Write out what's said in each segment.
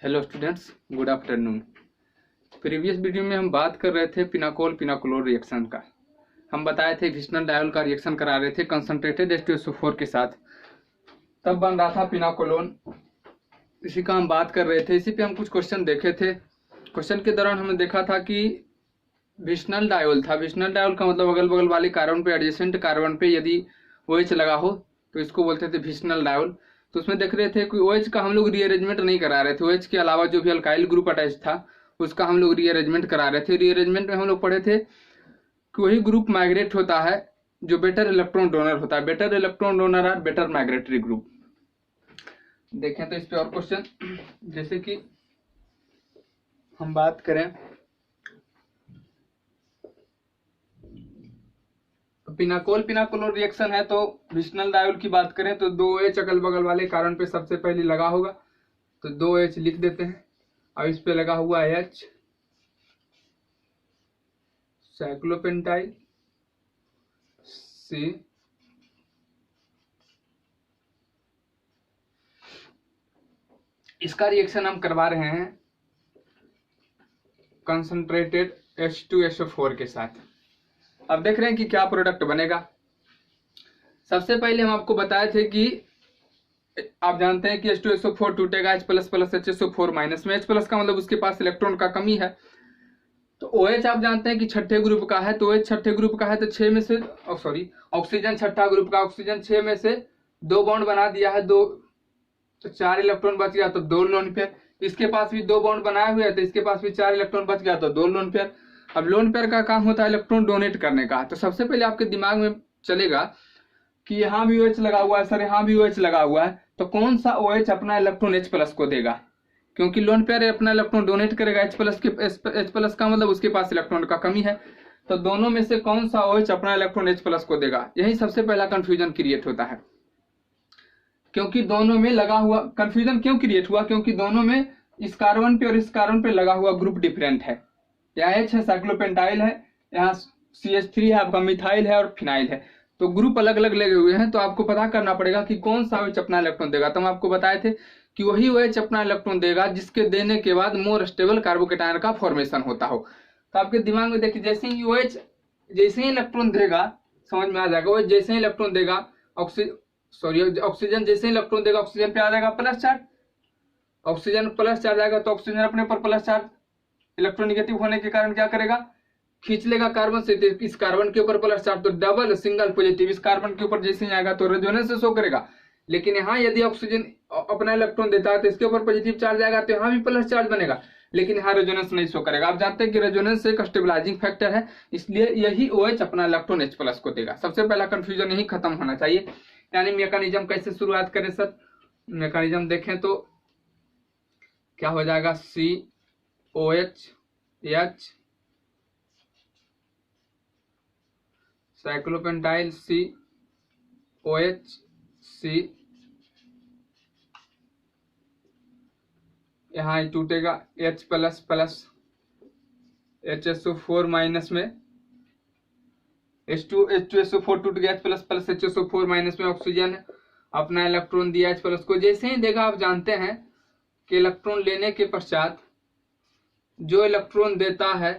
Hello students, good afternoon. Previous video में हम बात कर रहे थे पिनाकोल पिनाकोलोर रिएक्शन का। हम बताए थे विस्नल डायोल का रिएक्शन करा रहे थे कंसंट्रेटेड H2SO4 के साथ, तब बन रहा था पिनाकोलोन। इसी का हम बात कर रहे थे। इसी पे हम कुछ क्वेश्चन देखे थे। क्वेश्चन के दौरान हमने देखा था कि विस्नल डायोल था। विस्नल डायोल का मतलब अगल बगल वाले कार्बन पे, एडजेसेंट कार्बन पे यदि OH लगा हो तो इसको बोलते थे विस्नल डायोल। तो उसमें देख रहे थे कि OH का हम लोग रीअरेंजमेंट नहीं करा रहे थे। OH के अलावा जो भी अल्काइल ग्रुप अटैच था उसका हम लोग रीअरेंजमेंट करा रहे थे। रीअरेंजमेंट में हम लोग पढ़े थे कि वही ग्रुप माइग्रेट होता है जो बेटर इलेक्ट्रॉन डोनर होता है। Better electron donor are better migratory group. देखें तो इस पे और क्वेश्चन, जैसे कि हम बात करें पिनाकोल पिनाकोलोर रिएक्शन है तो विस्नल डायोल की बात करें तो 2H अगल बगल वाले कार्बन पे सबसे पहले लगा होगा, तो 2H लिख देते हैं। अब इस पे लगा हुआ है H, साइक्लोपेंटाइल C, इसका रिएक्शन हम करवा रहे हैं कंसंट्रेटेड H2SO4 के साथ। अब देख रहे हैं कि क्या प्रोडक्ट बनेगा। सबसे पहले हम आपको बताए थे कि आप जानते हैं कि H2SO4 टूटेगा H plus plus HSO4 minus में। H प्लस का मतलब उसके पास इलेक्ट्रॉन का कमी है। तो OH आप जानते हैं कि छठे ग्रुप का है, तो OH छठे ग्रुप का है तो 6 में से ऑक्सीजन छठा ग्रुप का, ऑक्सीजन 6 में से 2 बॉन्ड बना दिया है, 2 तो 4 इलेक्ट्रॉन बच गया तो 2 लोन पेयर। इसके पास भी 2 बॉन्ड बनाए हुए हैं तो इसके पास भी 4 इलेक्ट्रॉन बच गया तो 2 लोन पेयर। अब लोन पेयर का काम होता है इलेक्ट्रॉन डोनेट करने का। तो सबसे पहले आपके दिमाग में चलेगा कि यहाँ भी OH लगा हुआ है सर, यहाँ भी OH लगा हुआ है, तो कौन सा OH अपना इलेक्ट्रॉन H प्लस को देगा? क्योंकि लोन पेयर अपना इलेक्ट्रॉन डोनेट करेगा H प्लस के, H प्लस का मतलब उसके पास इलेक्ट्रॉन का कमी है। तो दोनों में से कौन सा OH अपना इलेक्ट्रॉन H प्लस को देगा? यही सबसे पहला कंफ्यूजन क्रिएट होता है। क्योंकि दोनों में लगा हुआ कंफ्यूजन क्यों क्रिएट हुआ? क्योंकि दोनों में इस कार्बन पे और इस कार्बन पे लगा हुआ ग्रुप डिफरेंट है। यहाँ H है साइक्लोपेंटाइल है, यहाँ CH3 है आपका मिथाइल है और फिनाइल है, तो ग्रुप अलग अलग लगे हुए हैं। तो आपको पता करना पड़ेगा कि कौन सा OH अपना इलेक्ट्रॉन देगा। तो हम आपको बताए थे कि वही OH अपना इलेक्ट्रॉन देगा जिसके देने के बाद मोर स्टेबल कार्बोकेटायन का फॉर्मेशन होता हो। तो आपके दिमाग में देखिए, जैसे ही OH जैसे ही इलेक्ट्रॉन देगा समझ में आ जाएगा। OH जैसे ही इलेक्ट्रॉन देगा ऑक्सीजन जैसे ही इलेक्ट्रॉन देगा ऑक्सीजन पे आ जाएगा plus charge. Oxygen plus charge आएगा तो ऑक्सीजन अपने ऊपर प्लस चार्ज इलेक्ट्रोनिगेटिव होने के कारण क्या करेगा, खींच लेगा कार्बन से। इस कार्बन के ऊपर प्लस चार्ज तो डबल सिंगल पॉजिटिव इस कार्बन के ऊपर जैसे ही आएगा तो रेजोनेंस से शो करेगा। लेकिन यहाँ यदि ऑक्सीजन अपना इलेक्ट्रॉन देता है तो इसके ऊपर पॉजिटिव चार्ज आएगा तो यहाँ भी प्लस चार्ज बनेगा, लेकिन यहाँ रेजोनेंस नहीं शो करेगा। आप जानते हैं कि रेजोनेंस एक स्टेबलाइजिंग फैक्टर है, इसलिए यही OH अपना इलेक्ट्रॉन H प्लस को देगा। सबसे पहला कंफ्यूजन यही खत्म होना चाहिए। यानी मैकेनिज्म कैसे शुरुआत करें सर? मैकेनिज्म देखें तो क्या हो जाएगा, COH H साइक्लोपेंटाइल COH C, यहाँ टूटेगा H plus plus HSO4 minus में, H2SO4 टूट गया H plus plus HSO4 minus में। ऑक्सीजन अपना इलेक्ट्रॉन दिया H प्लस को, जैसे ही देगा आप जानते हैं कि इलेक्ट्रॉन लेने के पश्चात जो इलेक्ट्रॉन देता है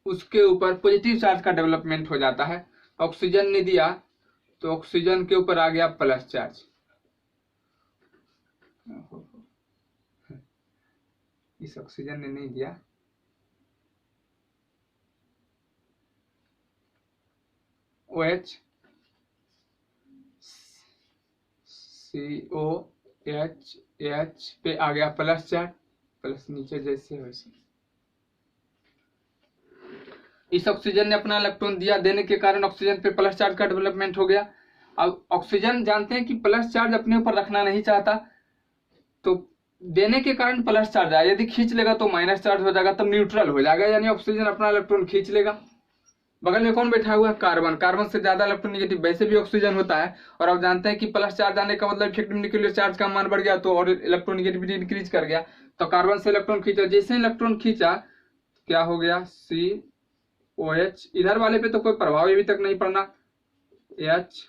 उसके ऊपर पॉजिटिव चार्ज का डेवलपमेंट हो जाता है। ऑक्सीजन ने दिया तो ऑक्सीजन के ऊपर आ गया प्लस चार्ज, इस ऑक्सीजन ने नहीं दिया, OH COH पे आ गया प्लस चार्ज, प्लस नीचे जैसे वैसे। इस ऑक्सीजन ने अपना इलेक्ट्रॉन दिया, देने के कारण ऑक्सीजन पे प्लस चार्ज का डेवलपमेंट हो गया। अब ऑक्सीजन जानते हैं कि प्लस चार्ज अपने ऊपर रखना नहीं चाहता, तो देने के कारण प्लस चार्ज आया, यदि खींच लेगा तो माइनस चार्ज हो जाएगा, तब न्यूट्रल हो जाएगा। यानी ऑक्सीजन अपना इलेक्ट्रॉन खींच लेगा। बगल में कौन बैठा हुआ है, कार्बन। कार्बन से ज्यादा इलेक्ट्रोनिगेटिव वैसे भी ऑक्सीजन होता है, और आप जानते हैं कि प्लस चार्ज आने का मतलब इफेक्टिव न्यूक्लियर चार्ज का मान बढ़ गया तो और इलेक्ट्रोनिगेटिविटी इंक्रीज कर गया। तो कार्बन से इलेक्ट्रॉन खींचा, जैसे इलेक्ट्रॉन खींचा क्या हो गया, COH। इधर वाले पे तो कोई प्रभाव अभी तक नहीं पड़ना, H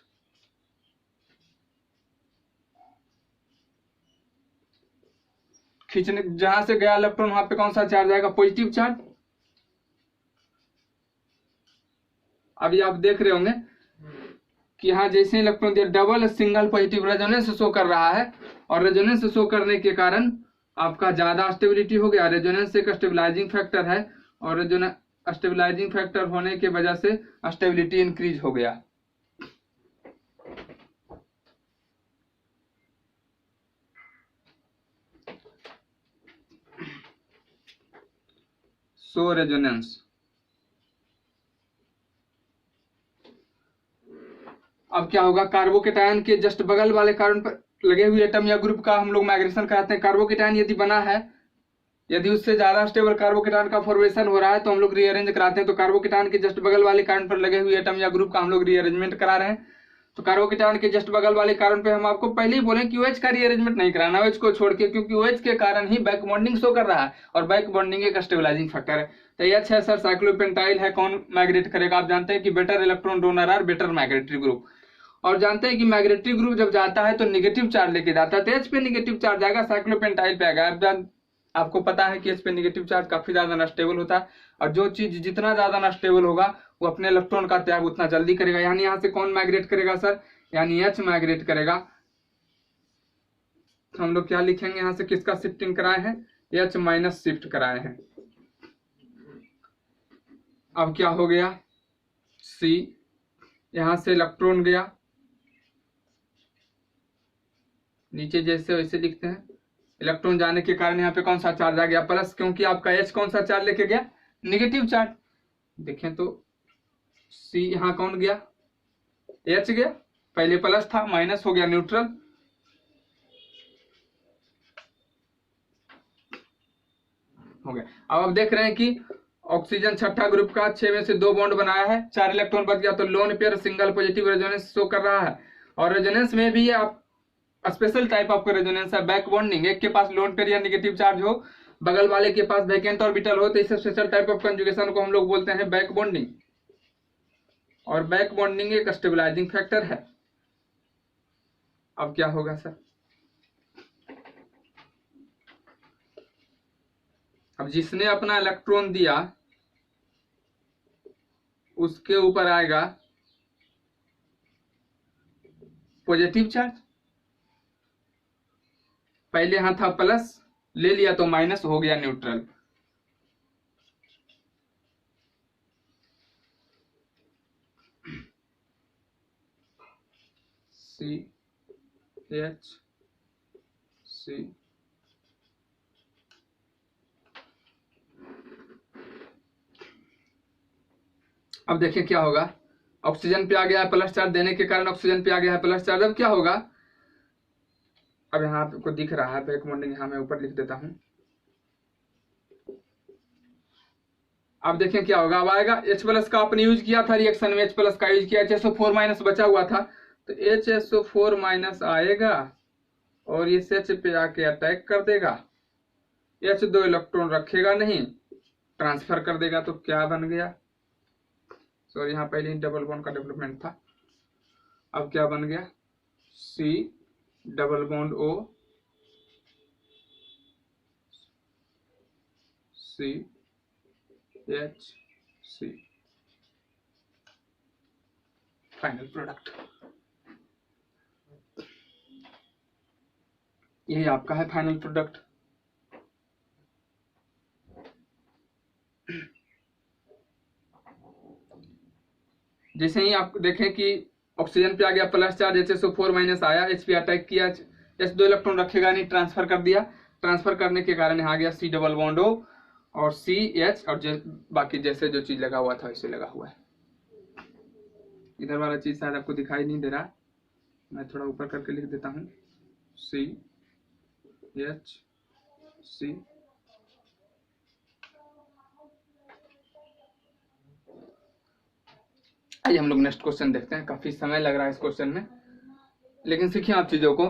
खींचने, जहां से गया इलेक्ट्रॉन वहां पे कौन सा चार्ज आएगा, पॉजिटिव चार्ज। अभी आप देख रहे होंगे कि यहाँ जैसे इलेक्ट्रॉन दिया double single positive resonance show कर रहा है, और रेजोनेंस शो करने के कारण आपका ज्यादा स्टेबिलिटी हो गया। रेजोनेंस एक स्टेबलाइजिंग फैक्टर है, और स्टेबलाइजिंग फैक्टर होने की वजह से स्टेबिलिटी इंक्रीज हो गया। सो रेजोनेंस, अब क्या होगा, कार्बोकेटायन के जस्ट बगल वाले कार्बन पर लगे हुए एटम या ग्रुप का हम लोग माइग्रेशन कराते हैं। कार्बोकेटायन यदि बना है, यदि उससे ज्यादा स्टेबल कार्बोकेटायन का फॉर्मेशन हो रहा है तो हम लोग रीअरेंज कराते हैं। तो कार्बोकेटायन के जस्ट बगल वाले कार्बन पर लगे हुए एटम या ग्रुप का हम लोग रीअरेंजमेंट करा रहे हैं। तो कार्बोकेटायन के जस्ट बगल वाले कार्बन पे हम आपको पहले ही बोले कि OH का रीअरेंजमेंट नहीं कराना, OH को छोड़ के, क्योंकि OH के कारण ही बैक बॉन्डिंग शो कर रहा है, और बैक बॉन्डिंग एक स्टेबलाइजिंग फैक्टर है। तो H है सर, साइक्लोपेंटाइल है, कौन माइग्रेट करेगा, आप जानते हैं कि better electron donor are better migratory group. और जानते हैं कि माइग्रेटरी ग्रुप जब जाता है तो निगेटिव चार्ज लेके जाता है, तो H पे निगेटिव चार्ज आएगा, साइक्लोपेंटाइल पे आएगा। आपको पता है कि H पे निगेटिव चार्ज काफी ज्यादा अनस्टेबल होता है, और जो चीज जितना ज्यादा अनस्टेबल होगा वो अपने इलेक्ट्रॉन का त्याग उतना जल्दी करेगा। यानी यहाँ से कौन माइग्रेट करेगा सर, यानी H माइग्रेट करेगा। तो हम लोग क्या लिखेंगे, यहाँ से किसका शिफ्टिंग कराए हैं, H माइनस शिफ्ट कराए हैं। अब क्या हो गया, C, यहां से इलेक्ट्रॉन गया नीचे, जैसे वैसे लिखते हैं। इलेक्ट्रॉन जाने के कारण यहाँ पे कौन सा चार्ज आ गया, प्लस, क्योंकि आपका H कौन सा चार्ज लेके गया, निगेटिव चार्ज। देखें तो C यहाँ कौन गया, H गया, पहले प्लस था, माइनस हो गया, न्यूट्रल हो गया। अब आप देख रहे हैं कि ऑक्सीजन छठा ग्रुप का 6 में से 2 बॉन्ड बनाया है, 4 इलेक्ट्रॉन बच गया, तो lone pair single positive resonance show कर रहा है। और रेजोनेंस में भी आप स्पेशल टाइप ऑफ रेजोनेंस है, बैक बॉन्डिंग। एक के पास लोन पेयर या नेगेटिव चार्ज हो, बगल वाले के पास वैकेंट ऑर्बिटल हो, तो इस स्पेशल टाइप ऑफ कंजुगेशन को हम लोग बोलते हैं बैक बॉन्डिंग। और बैक बॉन्डिंग एक स्टेबलाइजिंग फैक्टर है। अब क्या होगा सर, अब जिसने अपना इलेक्ट्रॉन दिया उसके ऊपर आएगा पॉजिटिव चार्ज। पहले यहां था प्लस, ले लिया तो माइनस हो गया, न्यूट्रल। CH अब देखिए क्या होगा, ऑक्सीजन पे आ गया है प्लस चार्ज, देने के कारण ऑक्सीजन पे आ गया है प्लस चार्ज। अब क्या होगा, अब यहाँ आपको दिख रहा है बैक बॉन्डिंग, यहाँ मैं ऊपर लिख देता हूं। अब देखें क्या होगा, अब आएगा H प्लस का आपने यूज किया था रिएक्शन में, H प्लस का यूज किया, HSO4 माइनस बचा हुआ था, तो HSO4 माइनस आएगा और इस H पे आके अटैक कर देगा, H 2 इलेक्ट्रॉन रखेगा नहीं, ट्रांसफर कर देगा। तो क्या बन गया, सॉरी यहाँ पहले ही डबल बॉन्ड का डेवलपमेंट था। अब क्या बन गया, C double bond O, C H C, final product यही आपका है फाइनल प्रोडक्ट। जैसे ही आप देखें कि ऑक्सीजन पे आ गया प्लस चार्ज, HSO4 माइनस आया, H पे अटैक किया, H 2 इलेक्ट्रॉन रखेगा नहीं, ट्रांसफर कर दिया। ट्रांसफर करने के कारण यहाँ आ गया C डबल बॉन्ड O और C H, और बाकी जैसे जो चीज लगा हुआ था वैसे लगा हुआ है। इधर वाला चीज शायद आपको दिखाई नहीं दे रहा, मैं थोड़ा ऊपर करके लिख देता हूँ, C H C। आइए हम लोग नेक्स्ट क्वेश्चन देखते हैं, काफी समय लग रहा है इस क्वेश्चन में, लेकिन सीखिए आप चीजों को।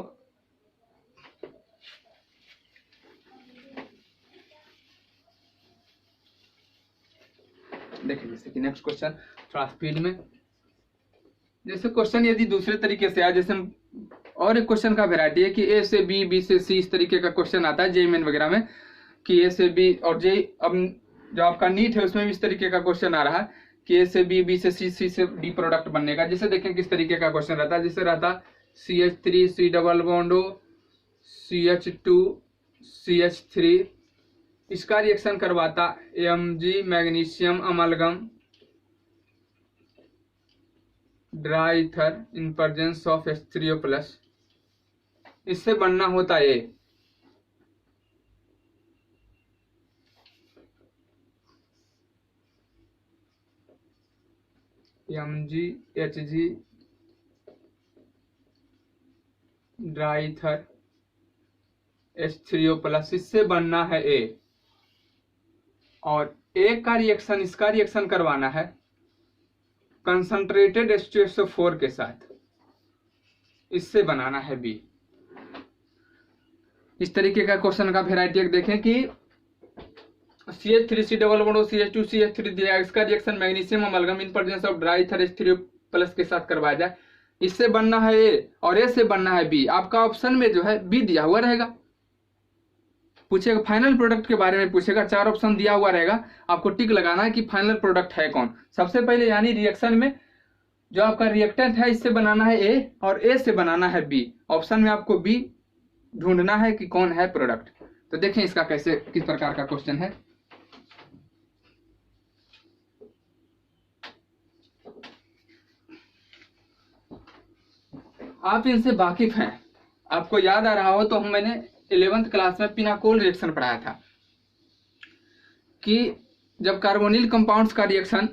देखिए जैसे कि नेक्स्ट क्वेश्चन थोड़ा स्पीड में, जैसे क्वेश्चन यदि दूसरे तरीके से आए, जैसे और एक क्वेश्चन का वेराइटी है कि ए से बी, बी से सी, इस तरीके का क्वेश्चन आता है जेईई मेन वगैरह में कि ए से बी, और जेईई अब जो आपका नीट है उसमें भी इस तरीके का क्वेश्चन आ रहा है कि ए से बी, बी से सी, सी से डी प्रोडक्ट बनने का। जिसे देखें किस तरीके का क्वेश्चन रहता है, जिससे रहता CH3 C double bond O CH2 CH3, इसका रिएक्शन करवाता Mg magnesium amalgam dry ether in presence of H3O+, इससे बनना होता है MgHg ड्राई ईथर H3O+, इससे बनना है A, और A का रिएक्शन, इसका रिएक्शन करवाना है कंसंट्रेटेड H2SO4 के साथ, इससे बनाना है B। इस तरीके का क्वेश्चन का वेराइटी एक देखें कि CH3 C double bond O CH2 CH3 दिया है, इसका reaction magnesium amalgam in presence of dry ether H3O+ के साथ करवाया जाए, इससे बनना है A और A से बनना है B। आपका ऑप्शन में जो है B दिया हुआ रहेगा। पूछेगा फाइनल प्रोडक्ट के बारे में, पूछेगा 4 ऑप्शन दिया हुआ रहेगा, आपको टिक लगाना है कि फाइनल प्रोडक्ट है कौन। सबसे पहले यानी रिएक्शन में जो आपका रिएक्टेंट है इससे बनाना है A और A से बनाना है B। ऑप्शन में आपको B ढूंढना है कि कौन है प्रोडक्ट। तो देखें इसका कैसे, किस प्रकार का क्वेश्चन है। आप इनसे वाकिफ हैं, आपको याद आ रहा हो तो मैंने 11th क्लास में पिनाकोल रिएक्शन पढ़ाया था कि जब कार्बोनिल कंपाउंड्स का reaction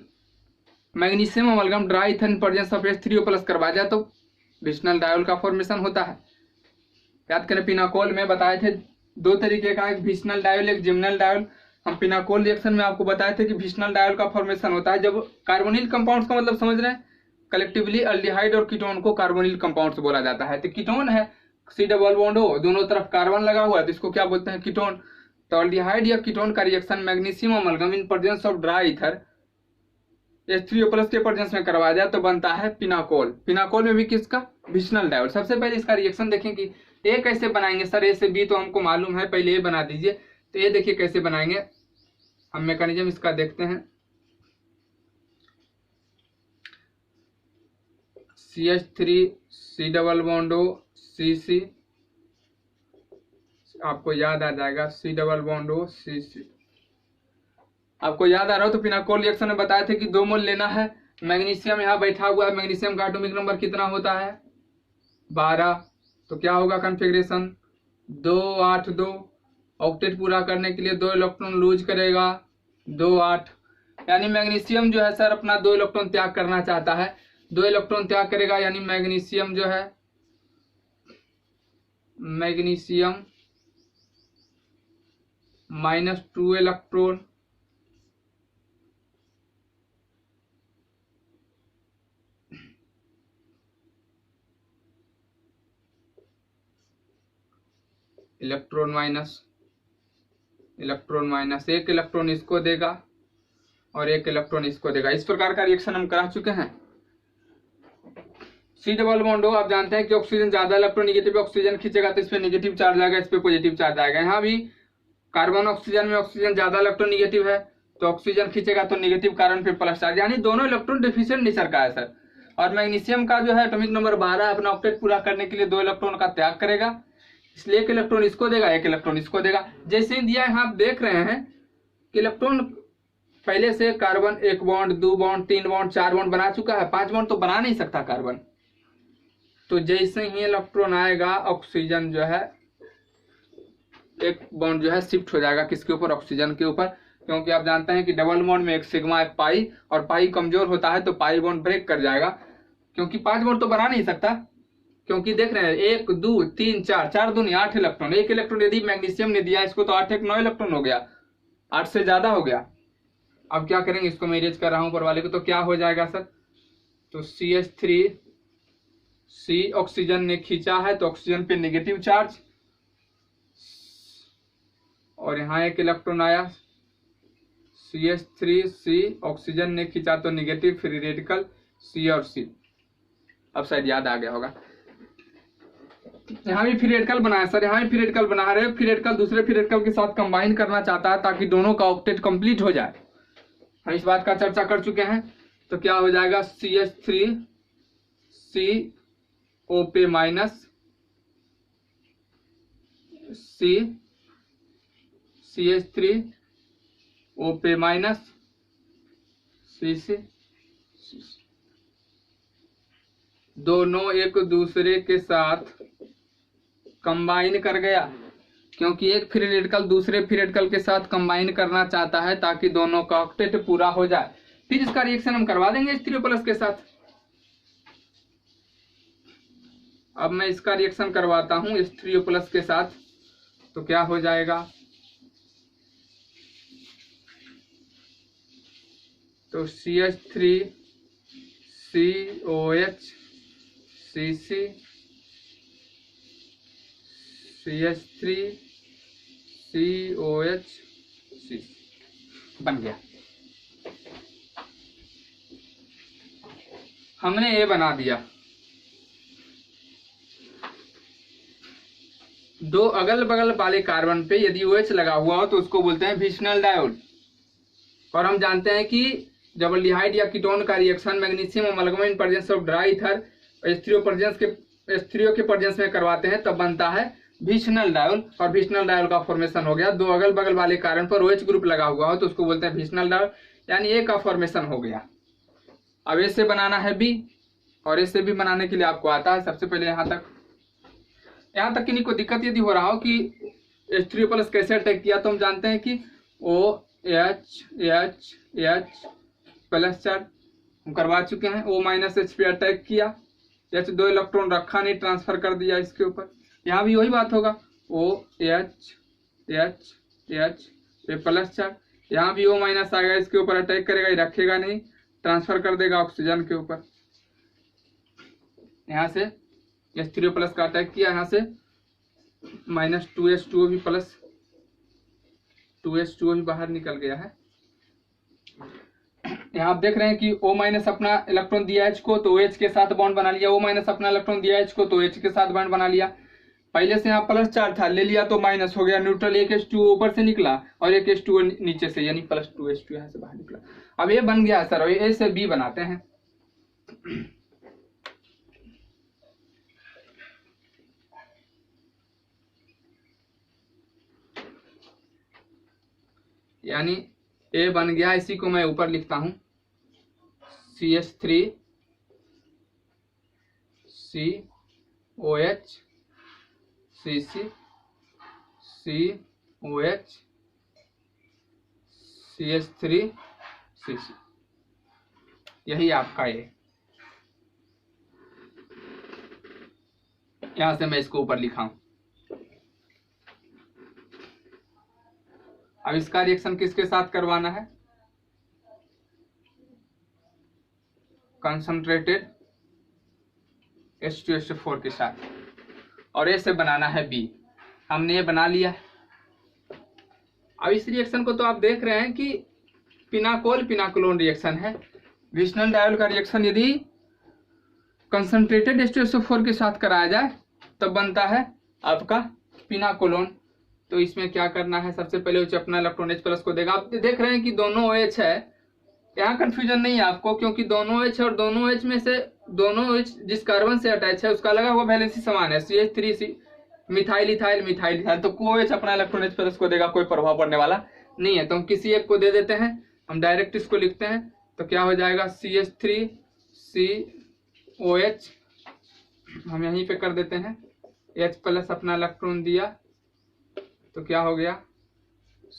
magnesium amalgam dry ether in presence of H3O+ करवाया जाए तो विशनल डायोल का फॉर्मेशन होता है। याद करें पिनाकोल में बताए थे 2 तरीके का, एक विशनल डायोल, एक जिम्नल डायोल। हम पिनाकोल रिएक्शन में आपको बताए थे कि विशनल डायोल का फॉर्मेशन होता है जब कार्बोनिल कंपाउंड्स का मतलब समझ रहे हैं, कलेक्टिवली अल्डिहाइड और कीटोन को कार्बोनिल कंपाउंड्स बोला जाता है। तो कीटोन है C डबल बॉन्ड O, दोनों तरफ कार्बन लगा हुआ है तो इसको क्या बोलते हैं, कीटोन। तो अल्डिहाइड या कीटोन का reaction magnesium amalgam in presence of dry ether H3O+ के प्रेजेंस में करवाया जाए तो बनता है पिनाकोल। पिनाकोल में भी किसका, विशनल डायोल। सबसे पहले इसका रिएक्शन देखें कि A कैसे बनाएंगे। सर A से B तो हमको मालूम है, पहले A बना दीजिए। तो ये देखिए कैसे बनाएंगे, हम मैकेनिज्म इसका देखते हैं। CH3 C double bond O CC, आपको याद आ जाएगा C double bond O CC, आपको याद आ रहा हो तो पिनाकोल रिएक्शन में बताए थे कि 2 मोल लेना है। मैग्नीशियम यहाँ बैठा हुआ है, मैग्नीशियम का एटॉमिक नंबर कितना होता है 12, तो क्या होगा कॉन्फ़िगरेशन 2 8 2। ऑक्टेट पूरा करने के लिए 2 इलेक्ट्रॉन लूज करेगा 2 8, यानी मैग्नीशियम जो है सर अपना 2 इलेक्ट्रॉन त्याग करना चाहता है, 2 इलेक्ट्रॉन त्याग करेगा, यानी मैग्नीशियम जो है magnesium -2 electron, electron minus 1 electron इसको देगा और 1 इलेक्ट्रॉन इसको देगा। इस प्रकार का रिएक्शन हम करा चुके हैं। C डबल बॉन्ड O आप जानते हैं कि ऑक्सीजन ज्यादा इलेक्ट्रोनिगेटिव, ऑक्सीजन खींचेगा तो इस पे नेगेटिव चार्ज आएगा, इस पे पॉजिटिव चार्ज आएगा। यहाँ भी कार्बन ऑक्सीजन में ऑक्सीजन ज्यादा इलेक्ट्रोनिगेटिव है तो ऑक्सीजन खींचेगा तो नेगेटिव, कार्बन पे प्लस चार्ज, यानी दोनों इलेक्ट्रॉन डिफिशिएंट नेचर का है सर। और मैग्नीशियम का जो है एटॉमिक नंबर 12, अपना ऑक्टेट पूरा करने के लिए 2 इलेक्ट्रॉन का त्याग करेगा, इसलिए 1 इलेक्ट्रॉन इसको देगा 1 इलेक्ट्रॉन इसको देगा। जैसे दिया है आप देख रहे हैं कि इलेक्ट्रॉन पहले से carbon 1 bond 2 bond 3 bond 4 bond बना चुका है, 5 बॉन्ड तो बना नहीं सकता कार्बन। तो जैसे ही इलेक्ट्रॉन आएगा ऑक्सीजन जो है 1 बॉन्ड जो है शिफ्ट हो जाएगा किसके ऊपर, ऑक्सीजन के ऊपर, क्योंकि आप जानते हैं कि डबल बॉन्ड में एक सिग्मा एक पाई, और पाई कमजोर होता है तो पाई बॉन्ड ब्रेक कर जाएगा, क्योंकि 5 बॉन्ड तो बना नहीं सकता। क्योंकि देख रहे हैं 1 2 3 4, 4 दूनी 8 इलेक्ट्रॉन, 1 इलेक्ट्रॉन यदि मैग्नीशियम ने दिया इसको तो 8 1 9 इलेक्ट्रॉन हो गया, 8 से ज्यादा हो गया। अब क्या करेंगे, इसको मैं इरेज कर रहा हूं ऊपर वाले को, तो क्या हो जाएगा सर, तो CH3 C ऑक्सीजन ने खींचा है तो ऑक्सीजन पे नेगेटिव चार्ज, और यहाँ 1 इलेक्ट्रॉन आया, CH3 C ऑक्सीजन ने खींचा तो नेगेटिव, फ्री रेडिकल C और C। अब शायद याद आ गया होगा। यहाँ भी फ्री रेडिकल बनाया सर, यहाँ भी फ्री रेडिकल बना रहे, फ्री रेडिकल दूसरे फ्री रेडिकल के साथ कंबाइन करना चाहता है ताकि दोनों का ऑक्टेट कंप्लीट हो जाए। हम इस बात का चर्चा कर चुके हैं। तो क्या हो जाएगा, CH3 COP minus CH3 OP minus CC, दोनों एक दूसरे के साथ कंबाइन कर गया, क्योंकि एक फ्री रेडिकल दूसरे फ्री रेडिकल के साथ कंबाइन करना चाहता है ताकि दोनों का ऑक्टेट पूरा हो जाए। फिर इसका रिएक्शन हम करवा देंगे H3O+ के साथ। अब मैं इसका रिएक्शन करवाता हूं H3O+ के साथ, तो क्या हो जाएगा, तो CH3 COH CC CH3 COH CC बन गया। हमने ये बना दिया। दो अगल बगल वाले कार्बन पे यदि OH लगा हुआ हो तो उसको बोलते हैं विशनल डायोड। और हम जानते हैं कि जब एल्डिहाइड या कीटोन का reaction magnesium amalgam in presence of dry ether H3O के प्रेजेंस में करवाते हैं तब बनता है विशनल डायोल। और विशनल डायोल का फॉर्मेशन हो गया। दो अगल बगल वाले कार्बन पर OH ग्रुप लगा हुआ हो तो उसको बोलते हैं विशनल डायोल, यानी A का फॉर्मेशन हो गया। अब A से बनाना है B, और A से B बनाने के लिए आपको आता है। सबसे पहले यहाँ तक किन्हीं को दिक्कत यदि हो रहा हो कि H3O+ कैसे अटैक किया, तो हम जानते हैं कि OH प्लस चार्ज हम करवा चुके हैं। O- H पे अटैक किया, H 2 इलेक्ट्रॉन रखा नहीं, ट्रांसफर कर दिया इसके ऊपर। यहाँ भी वही बात होगा, OH पे प्लस चार्ज, यहाँ भी O- आएगा, इसके ऊपर अटैक करेगा, ये रखेगा नहीं, ट्रांसफर कर देगा ऑक्सीजन के ऊपर। यहाँ से H3O+ का अटैक किया, यहाँ से -2H2O भी प्लस 2H2O भी बाहर निकल गया है। यहाँ आप देख रहे हैं कि O- अपना इलेक्ट्रॉन दिया H को तो OH के साथ बॉन्ड बना लिया, O- अपना इलेक्ट्रॉन दिया H को तो H के साथ बॉन्ड बना लिया। पहले से यहाँ प्लस चार्ज था, ले लिया तो माइनस हो गया, न्यूट्रल। एक H2O ऊपर से निकला और एक H2O नीचे से, यानी +2H2 यहाँ से बाहर निकला। अब ये बन गया सर, A से B बनाते हैं। यानी A बन गया, इसी को मैं ऊपर लिखता हूं CH3 COH CC COH CH3 CC, यही आपका ये। यहां से मैं इसको ऊपर लिखा हूं। अब इसका रिएक्शन किसके साथ करवाना है, कंसंट्रेटेड H2SO4 के साथ, और A से बनाना है B। हमने ये बना लिया है। अब इस रिएक्शन को तो आप देख रहे हैं कि पिनाकोल रिएक्शन है। विशनल डायोल का रिएक्शन यदि कंसंट्रेटेड H2SO4 के साथ कराया जाए तब बनता है आपका पिनाकोलोन। तो इसमें क्या करना है, सबसे पहले OH अपना इलेक्ट्रॉन H+ को देगा। आप देख रहे हैं कि दोनों OH है, यहाँ कंफ्यूजन नहीं है आपको, क्योंकि दोनों OH और दोनों OH में से दोनों OH जिस कार्बन से अटैच है उसका लगा हुआ वैलेंसी समान है, CH3 मिथाइल इथाइल, तो कोई OH अपना इलेक्ट्रॉन H+ को देगा, कोई प्रभाव पड़ने वाला नहीं है। तो हम किसी एक को दे देते हैं, हम डायरेक्ट इसको लिखते हैं। तो क्या हो जाएगा, CH3 COH हम यहीं पे कर देते हैं, H+ अपना इलेक्ट्रॉन दिया तो क्या हो गया,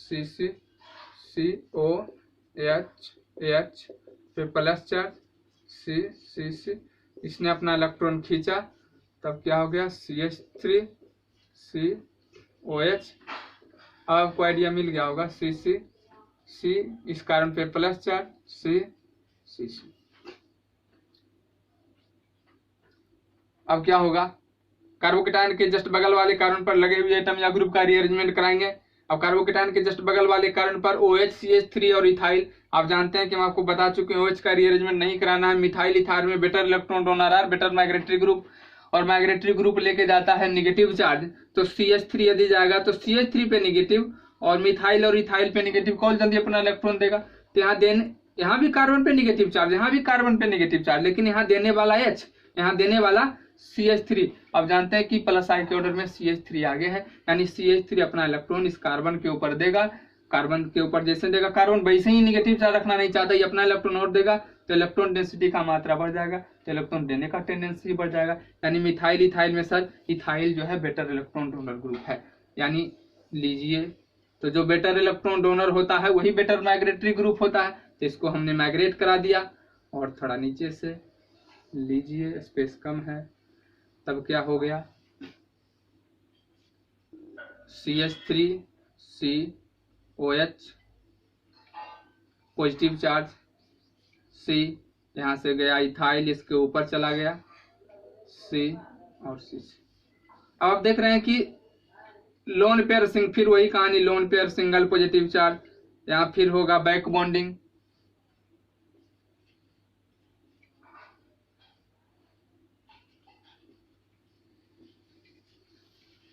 CC COH पे प्लस चार्ज CC, इसने अपना इलेक्ट्रॉन खींचा तब क्या हो गया, CH3 COH। आपको आइडिया मिल गया होगा, CC इस कारण पे प्लस चार्ज CC। अब क्या होगा, कार्बोकेटायन के जस्ट बगल वाले कार्बन पर लगे हुए एटम या ग्रुप का रीअरेंजमेंट कराएंगे। अब कार्बोकेटायन के जस्ट बगल वाले कार्बन पर OH CH3 और इथाइल, आप जानते हैं कि हम आपको बता चुके हैं OH का रीअरेंजमेंट नहीं कराना है। मिथाइल इथाइल में better electron donor are better migratory group, और माइग्रेटरी ग्रुप लेके जाता है निगेटिव चार्ज, तो CH3 यदि जाएगा तो CH3 पे निगेटिव और मिथाइल और इथाइल पे निगेटिव, कौन जल्दी अपना इलेक्ट्रॉन देगा। तो यहाँ भी कार्बन पे निगेटिव चार्ज, यहाँ भी कार्बन पे निगेटिव चार्ज, लेकिन यहाँ देने वाला H, यहाँ देने वाला CH3। अब जानते हैं कि प्लस आई के ऑर्डर में CH3 आगे है, यानी CH3 अपना इलेक्ट्रॉन इस कार्बन के ऊपर देगा। कार्बन के ऊपर जैसे देगा, कार्बन वैसे ही निगेटिव चार्ज रखना नहीं चाहता, ये अपना इलेक्ट्रॉन और देगा, तो इलेक्ट्रॉन डेंसिटी का मात्रा बढ़ जाएगा, तो इलेक्ट्रॉन देने का टेंडेंसी बढ़ जाएगा। यानी मिथाइल इथाइल में सर इथाइल जो है बेटर इलेक्ट्रॉन डोनर ग्रुप है। यानी लीजिए, तो जो बेटर इलेक्ट्रॉन डोनर होता है वही बेटर माइग्रेटरी ग्रुप होता है, तो इसको हमने माइग्रेट करा दिया। और थोड़ा नीचे से लीजिए, स्पेस कम है, तब क्या हो गया, CH3COH पॉजिटिव चार्ज, C यहाँ से गया इथाइल, इसके ऊपर चला गया C और C। अब आप देख रहे हैं कि लोन पेयर सिंग, फिर वही कहानी, lone pair single positive charge, यहाँ फिर होगा बैक बॉन्डिंग,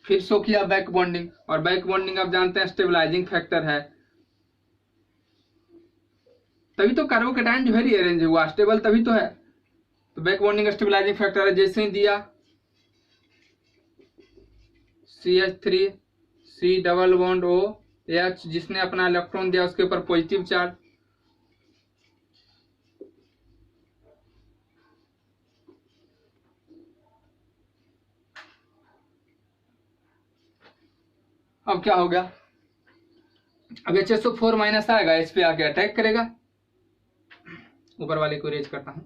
फिर शो किया बैक बॉन्डिंग। और बैक बॉन्डिंग आप जानते हैं स्टेबलाइजिंग फैक्टर है, तभी तो कार्बोकेटायन जो है रीअरेंज हुआ, स्टेबल तभी तो है। तो बैक बॉन्डिंग स्टेबलाइजिंग फैक्टर है, जैसे ही दिया CH3 C double bond OH, जिसने अपना इलेक्ट्रॉन दिया उसके ऊपर पॉजिटिव चार्ज, अब क्या हो गया, अब HSO4 माइनस आएगा, इस पे आके अटैक करेगा। ऊपर वाले को रेज करता हूं,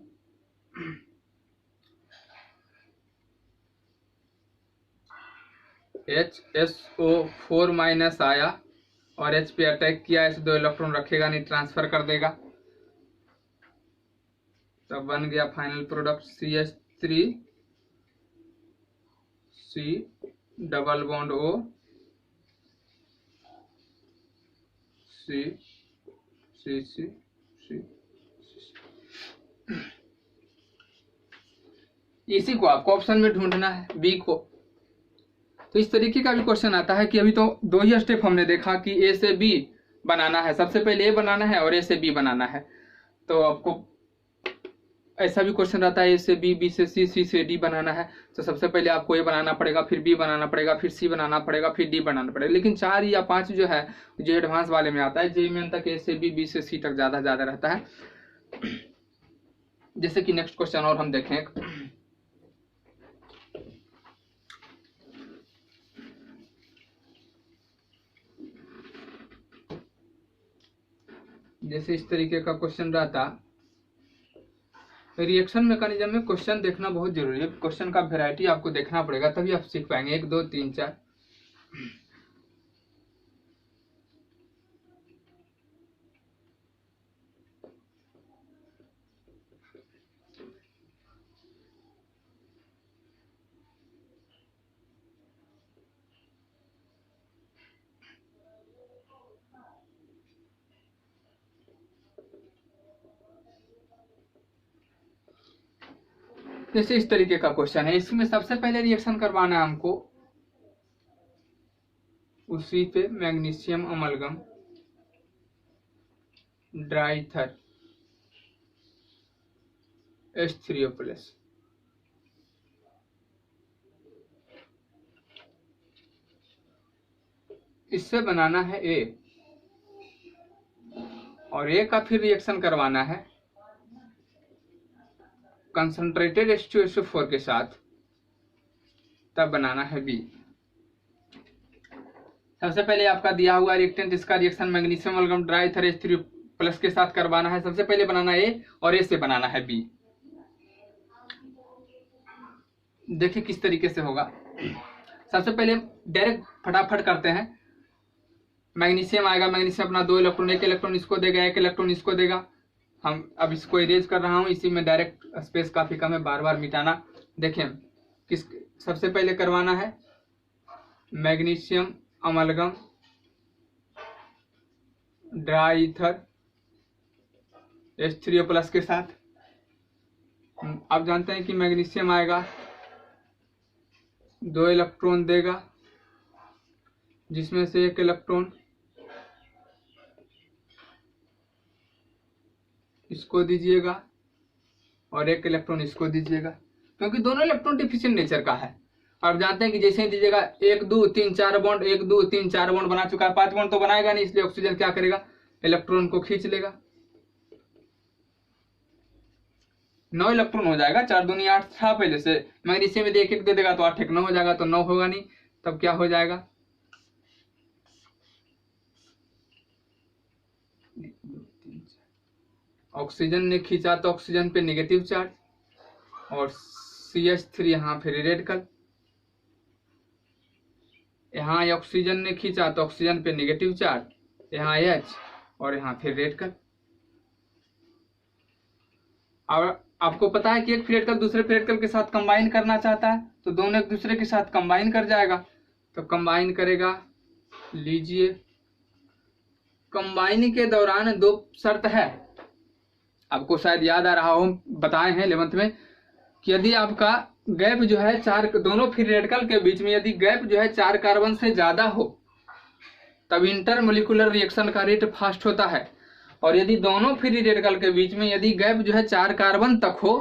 HSO4 माइनस आया और H पे अटैक किया, ऐसे 2 इलेक्ट्रॉन रखेगा नहीं, ट्रांसफर कर देगा, तब बन गया final product CH3 C double bond O C C C C। इसी को आपको ऑप्शन में ढूंढना है, बी को। तो इस तरीके का भी क्वेश्चन आता है कि अभी तो 2 ही स्टेप हमने देखा कि ए से बी बनाना है, सबसे पहले ए बनाना है और ए से बी बनाना है। तो आपको ऐसा भी क्वेश्चन रहता है ए से बी, बी से सी, सी से डी बनाना है, तो सबसे पहले आपको ए बनाना पड़ेगा, फिर बी बनाना पड़ेगा, फिर सी बनाना पड़ेगा, फिर डी बनाना पड़ेगा। लेकिन 4 या 5 जो है जो एडवांस वाले में आता है, जेईई मेन तक ए से बी, बी से सी तक ज्यादा रहता है। जैसे कि नेक्स्ट क्वेश्चन और हम देखें, जैसे इस तरीके का क्वेश्चन रहता, रिएक्शन मैकेनिज्म में क्वेश्चन देखना बहुत जरूरी है, क्वेश्चन का वैरायटी आपको देखना पड़ेगा, तभी आप सीख पाएंगे। 1 2 3 4। जैसे इस तरीके का क्वेश्चन है, इसमें सबसे पहले रिएक्शन करवाना है हमको उसी पे मैग्नीशियम अमलगम ड्राईथर H3O+, इससे बनाना है ए, और ए का फिर रिएक्शन करवाना है कंसंट्रेटेड H2SO4 के साथ, तब बनाना है बी। सबसे पहले आपका दिया हुआ रिएक्टेंट, इसका रिएक्शन मैग्नीशियम अमलगम ड्राईथर H3O+ के साथ करवाना है। सबसे पहले बनाना ए और ए से बनाना है बी। देखिए किस तरीके से होगा। सबसे पहले डायरेक्ट फटाफट करते हैं, मैग्नीशियम आएगा, मैग्नीशियम अपना 2 इलेक्ट्रॉन, 1 इलेक्ट्रॉन इसको देगा, 1 इलेक्ट्रॉन इसको देगा। हम अब इसको इरेज कर रहा हूं, इसी में डायरेक्ट स्पेस काफी कम है, बार बार मिटाना। देखें किस सबसे पहले करवाना है मैग्नीशियम अमलगम ड्राईथर H3O+ के साथ। आप जानते हैं कि मैग्नीशियम आएगा 2 इलेक्ट्रॉन देगा, जिसमें से एक इलेक्ट्रॉन इसको दीजिएगा और एक इलेक्ट्रॉन इसको दीजिएगा, क्योंकि दोनों इलेक्ट्रॉन डिफिशिएंट नेचर का है। और जानते हैं कि जैसे ही दीजिएगा 1 2 3 4 बॉन्ड, 1 2 3 4 बॉन्ड बना चुका है, 5 बॉन्ड तो बनाएगा नहीं, इसलिए ऑक्सीजन क्या करेगा, इलेक्ट्रॉन को खींच लेगा, 9 इलेक्ट्रॉन हो जाएगा। 4 दूनी 8 था पहले से, मैग्नीशियम में 1 1 दे देगा तो 8 1 9 हो जाएगा, तो 9 होगा नहीं, तब क्या हो जाएगा, ऑक्सीजन ने खींचा तो ऑक्सीजन पे नेगेटिव चार्ज, और CH3 यहाँ फिर रेडिकल, यहाँ ऑक्सीजन ने खींचा तो ऑक्सीजन पे नेगेटिव चार्ज, यहाँ H और यहाँ फिर रेडिकल। और आपको पता है कि एक फ्री रेडिकल दूसरे फ्री रेडिकल के साथ कंबाइन करना चाहता है, तो दोनों एक दूसरे के साथ कंबाइन कर जाएगा, तो कंबाइन करेगा। लीजिए, कंबाइनिंग के दौरान 2 शर्त है, आपको शायद याद आ रहा हो, बताए हैं 11th में, कि यदि आपका गैप जो है 4 दोनों फ्री रेडिकल के बीच में यदि गैप जो है 4 कार्बन से ज्यादा हो तब इंटरमोलिकुलर रिएक्शन का रेट फास्ट होता है, और यदि दोनों फ्री रेडिकल के बीच में यदि गैप जो है 4 कार्बन तक हो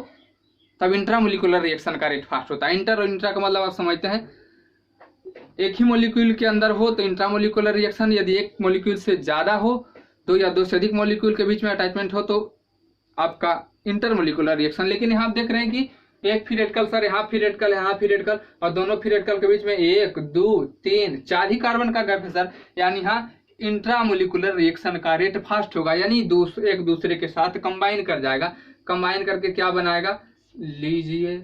तब इंट्रामोलिकुलर रिएक्शन का रेट फास्ट होता है। इंटर और इंट्रा का मतलब आप समझते हैं, एक ही मोलिक्यूल के अंदर हो तो इंट्रामोलिकुलर रिएक्शन, यदि एक मोलिक्यूल से ज्यादा हो, 2 या 2 से अधिक मोलिक्यूल के बीच में अटैचमेंट हो तो आपका इंटरमोलिकुलर रिएक्शन। लेकिन यहाँ आप देख रहे हैं कि एक फ्री रेडिकल, सर यहाँ फ्री रेडिकल, यहाँ फ्री रेडिकल, और दोनों फ्री रेडिकल के बीच में 1 2 3 4 ही कार्बन का गैप है सर, यानी यहाँ इंट्रामोलिकुलर रिएक्शन का रेट फास्ट होगा, यानी एक दूसरे के साथ कंबाइन कर जाएगा। कंबाइन करके क्या बनाएगा, लीजिए,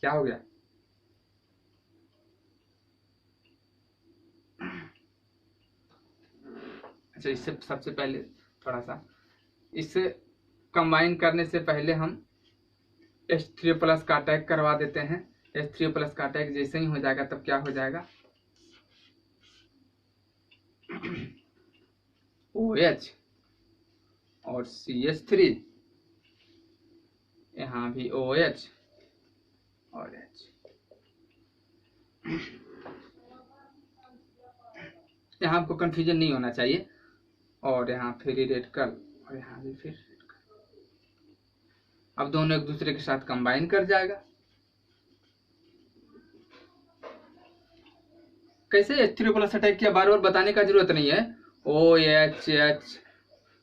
क्या हो गया, अच्छा इससे सबसे पहले थोड़ा सा इससे कंबाइन करने से पहले हम H3+ का अटैक करवा देते हैं। H3+ का अटैक जैसे ही हो जाएगा तब क्या हो जाएगा, OH और CH3, यहाँ भी OH और H, यहाँ आपको कंफ्यूजन नहीं होना चाहिए, और यहाँ फ्री रेडिकल और यहाँ भी फिर रेडिकल। अब दोनों एक दूसरे के साथ कंबाइन कर जाएगा। कैसे H3+ अटैक किया बार बार बताने का जरूरत नहीं है। OH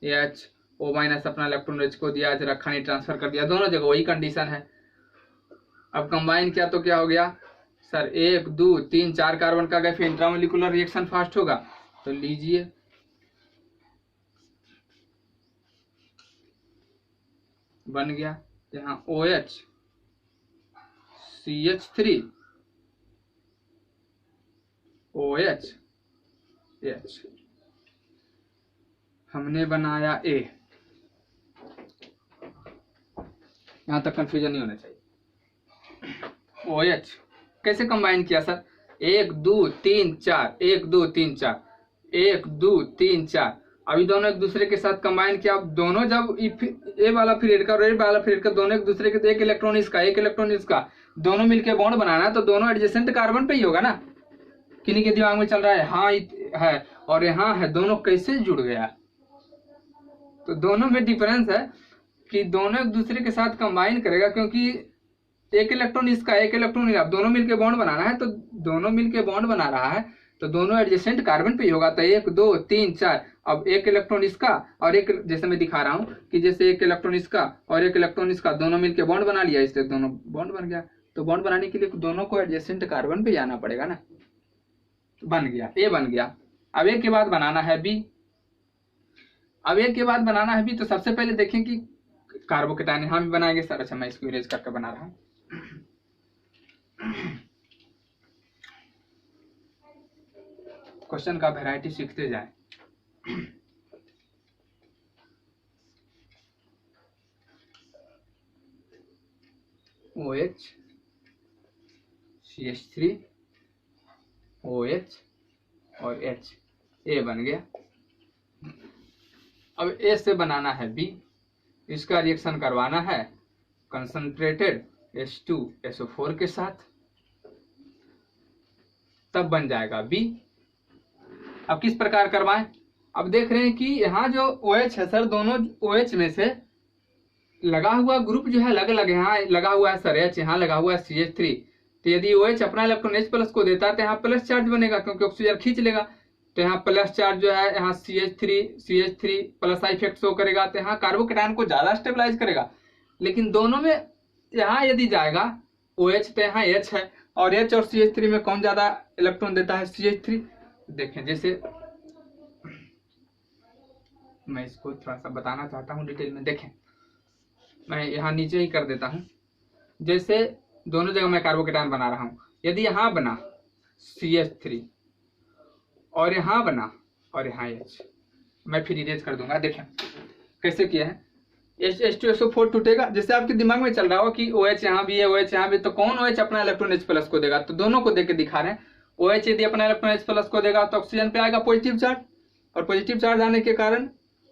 H O- अपना इलेक्ट्रॉन H को दिया, रखा नहीं, ट्रांसफर कर दिया, दोनों जगह वही कंडीशन है। अब कंबाइन किया तो क्या हो गया सर, 1 2 3 4 कार्बन का गैप, इंट्रामोलिकुलर रिएक्शन फास्ट होगा, तो लीजिए बन गया, यहाँ OH CH3 OH H, हमने बनाया A, यहां तक कंफ्यूजन नहीं होना चाहिए। OH कैसे कंबाइन किया सर, 1 2 3 4 1 2 3 4 1 2 3 4, अभी दोनों एक दूसरे के साथ कंबाइन किया। अब दोनों जब ए वाला फ्री रेडिकल और ए वाला फ्री रेडिकल दोनों एक दूसरे के, एक इलेक्ट्रॉन इसका एक इलेक्ट्रॉन इसका, दोनों मिलके बॉन्ड बनाना है, तो दोनों एडजेसेंट कार्बन पे ही होगा ना। किन्हीं के दिमाग में चल रहा है हाँ है और यहाँ है, दोनों कैसे जुड़ गया, तो दोनों में डिफरेंस है कि दोनों एक दूसरे के साथ कंबाइन करेगा, क्योंकि एक इलेक्ट्रॉन इसका एक इलेक्ट्रॉन इसका, दोनों मिलके बॉन्ड बनाना है, तो दोनों मिलके बॉन्ड बना रहा है तो दोनों एडजेसेंट कार्बन पे ही होगा। तो 1 2 3 4, अब एक इलेक्ट्रॉन इसका और एक, जैसे मैं दिखा रहा हूँ कि जैसे एक इलेक्ट्रॉन इसका और एक इलेक्ट्रॉन इसका, दोनों मिलके बॉन्ड बना लिया, इसलिए दोनों बॉन्ड बन गया। तो बॉन्ड बनाने के लिए दोनों को एडजेसेंट कार्बन पे जाना पड़ेगा ना, तो बन गया ए बन गया। अब एक के बाद बनाना है बी, अब एक के बाद बनाना है बी, तो सबसे पहले देखें कि कार्बोकेटायन यहाँ भी बनाएंगे सर। अच्छा मैं इसको इरेज करके बना रहा हूँ। क्वेश्चन का वैरायटी सीखते जाए। OH CH3 OH और H, ए बन गया। अब ए से बनाना है बी, इसका रिएक्शन करवाना है कंसंट्रेटेड H2SO4 के साथ, तब बन जाएगा B। अब किस प्रकार करवाएं? अब देख रहे हैं कि यहाँ जो OH है सर, दोनों OH में से लगा हुआ ग्रुप जो है अलग अलग, यहाँ लगा हुआ है सर H, यहाँ लगा हुआ है CH3। तो यदि OH अपना इलेक्ट्रॉन H प्लस को देता है तो यहाँ प्लस चार्ज बनेगा, क्योंकि ऑक्सीजन खींच लेगा। तो यहाँ प्लस चार्ज जो है यहाँ CH3 plus I effect show करेगा, तो यहाँ कार्बोकेटायन को ज्यादा स्टेबलाइज करेगा। लेकिन दोनों में यहाँ यदि जाएगा OH तो यहाँ H है, और H और CH3 में कौन ज्यादा इलेक्ट्रॉन देता है? CH3। देखें, जैसे मैं इसको थोड़ा सा बताना चाहता हूँ डिटेल में। देखें, मैं यहाँ नीचे ही कर देता हूँ। जैसे दोनों जगह मैं कार्बोकेटायन बना रहा हूँ, यदि यहाँ बना CH3 और यहाँ बना और यहाँ H, मैं फिर इरेज कर दूंगा। देखें कैसे किया है। H2SO4 टूटेगा, जैसे आपके दिमाग में चल रहा हो कि OH यहाँ भी है, OH यहाँ भी, तो कौन OH अपना इलेक्ट्रॉन H प्लस को देगा? तो दोनों को देके दिखा रहे हैं। OH यदि अपना इलेक्ट्रॉन H प्लस को देगा तो ऑक्सीजन पे आएगा पॉजिटिव चार्ज, और पॉजिटिव चार्ज आने के कारण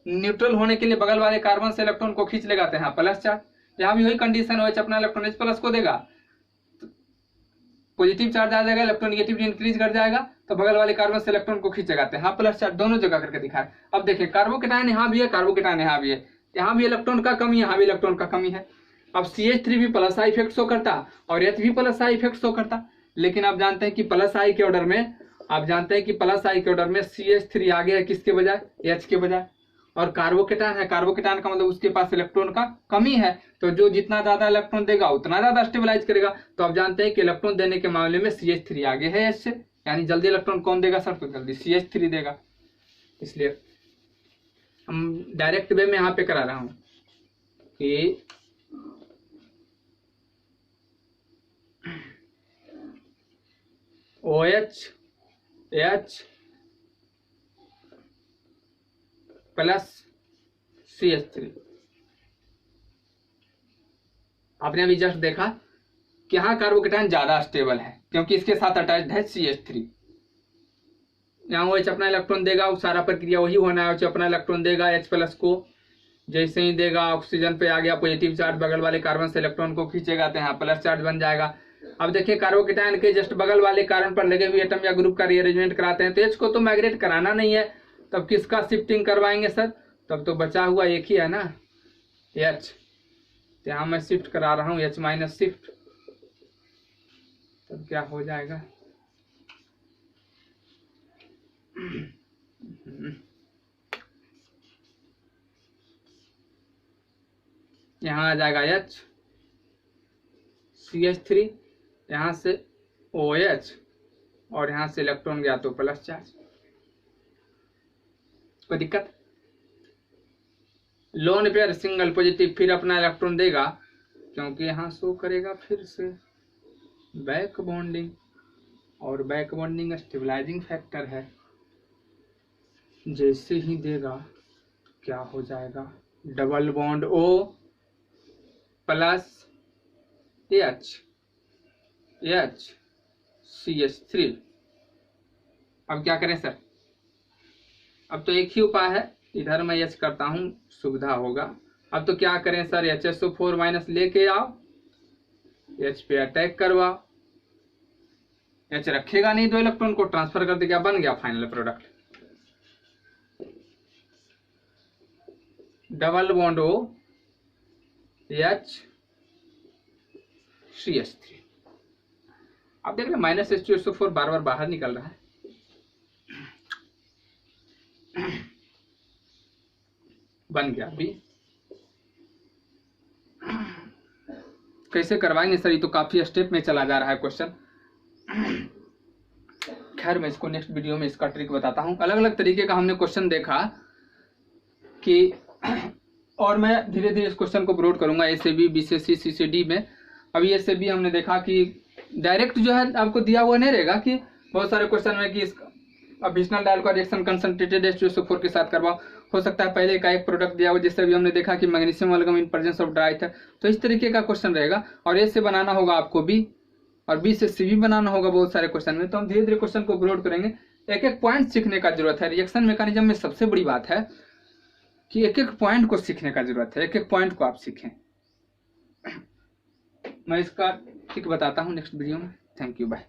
न्यूट्रल होने के लिए बगल वाले कार्बन से इलेक्ट्रॉन को खींच लेगा, यहाँ प्लस चार्ज। यहाँ भी वही कंडीशन, OH अपना इलेक्ट्रॉन H प्लस को देगा, पॉजिटिव चार्ज आ जाएगा, इलेक्ट्रॉन नेगेटिव इंक्रीज कर जाएगा, तो बगल वाले कार्बन से इलेक्ट्रॉन को खींचेगा। यहाँ प्लस चार्ज दोनों जगह करके दिखा है। अब देखें, कार्बोकेटायन यहाँ भी है, कार्बोकेटायन यहाँ भी है, यहाँ भी इलेक्ट्रॉन का कमी, यहाँ भी इलेक्ट्रॉन का कमी है। अब CH3 भी प्लस आई इफेक्ट शो करता और H भी प्लस आई इफेक्ट शो करता, लेकिन आप जानते हैं कि प्लस आई के ऑर्डर में, CH3 आगे है किसके बजाय? H के बजाय। और कार्बोकेटायन है, कार्बोकेटायन का मतलब उसके पास इलेक्ट्रॉन का कमी है, तो जो जितना ज्यादा इलेक्ट्रॉन देगा उतना ज्यादा स्टेबलाइज करेगा। तो आप जानते हैं कि इलेक्ट्रॉन देने के मामले में CH3 आगे है H से, यानी जल्दी इलेक्ट्रॉन कौन देगा सर? तो जल्दी CH3 देगा। इसलिए हम डायरेक्ट वे में यहाँ पे करा रहा हूं कि OH H प्लस CH3। आपने अभी जस्ट देखा कि यहाँ कार्बोकेटायन ज्यादा स्टेबल है, क्योंकि इसके साथ अटैच्ड है CH3। यहाँ OH अपना इलेक्ट्रॉन देगा, वो सारा प्रक्रिया वही होना है। OH अपना इलेक्ट्रॉन देगा H प्लस को, जैसे ही देगा ऑक्सीजन पे आ गया पॉजिटिव चार्ज, बगल वाले कार्बन से इलेक्ट्रॉन को खींचेगा, तो यहाँ प्लस चार्ज बन जाएगा। अब देखिए, कार्बोकेटायन के जस्ट बगल वाले कार्बन पर लगे हुए एटम या ग्रुप का रीअरेंजमेंट कराते हैं, तो H को तो माइग्रेट कराना नहीं है, तब किसका शिफ्टिंग करवाएंगे सर? तब तो बचा हुआ एक ही है ना, H। यहाँ मैं शिफ्ट करा रहा हूँ H माइनस शिफ्ट, तब क्या हो जाएगा? यहाँ आ जाएगा H, CH3, यहाँ से OH, और यहाँ से इलेक्ट्रॉन गया तो प्लस चार्ज। कोई दिक्कत? लोन पेयर सिंगल पॉजिटिव फिर अपना इलेक्ट्रॉन देगा, क्योंकि यहाँ शो करेगा फिर से बैक बॉन्डिंग, और बैक बॉन्डिंग स्टेबलाइजिंग फैक्टर है। जैसे ही देगा क्या हो जाएगा? Double bond O plus H CH3। अब क्या करें सर? अब तो एक ही उपाय है, इधर मैं H करता हूं, सुविधा होगा। अब तो क्या करें सर? HSO4 माइनस लेके आओ, H पे अटैक करवाओ, H रखेगा नहीं, दो इलेक्ट्रॉन को ट्रांसफर कर देगा, बन गया final product. Double bond O H CH3। आप देख रहे हैं माइनस H2SO4 बार बार बाहर निकल रहा है। बन गया भी। कैसे करवाएंगे सर? ये तो काफी स्टेप में चला जा रहा है क्वेश्चन। खैर, मैं इसको नेक्स्ट वीडियो में इसका ट्रिक बताता हूँ। अलग अलग तरीके का हमने क्वेश्चन देखा कि, और मैं धीरे धीरे इस क्वेश्चन को ब्रॉड करूंगा A से B, B से C, C से D में। अभी A से B हमने देखा कि डायरेक्ट जो है आपको दिया हुआ नहीं रहेगा, कि बहुत सारे क्वेश्चन में कि एडिशनल डायल का रिएक्शन कंसंट्रेटेड H2SO4 के साथ करवाओ। हो सकता है पहले का एक प्रोडक्ट दिया हुआ, जिससे भी हमने देखा कि magnesium amalgam in presence of dry था। तो इस तरीके का क्वेश्चन रहेगा, और A से बनाना होगा आपको B, और B से C भी बनाना होगा बहुत सारे क्वेश्चन में। तो हम धीरे धीरे क्वेश्चन को ब्रॉड करेंगे, एक एक पॉइंट सीखने का जरूरत है। रिएक्शन मैकेनिज्म में सबसे बड़ी बात है कि एक एक पॉइंट को सीखने का जरूरत है, एक एक पॉइंट को आप सीखें। मैं इसका ट्रिक बताता हूँ नेक्स्ट वीडियो में। Thank you, bye.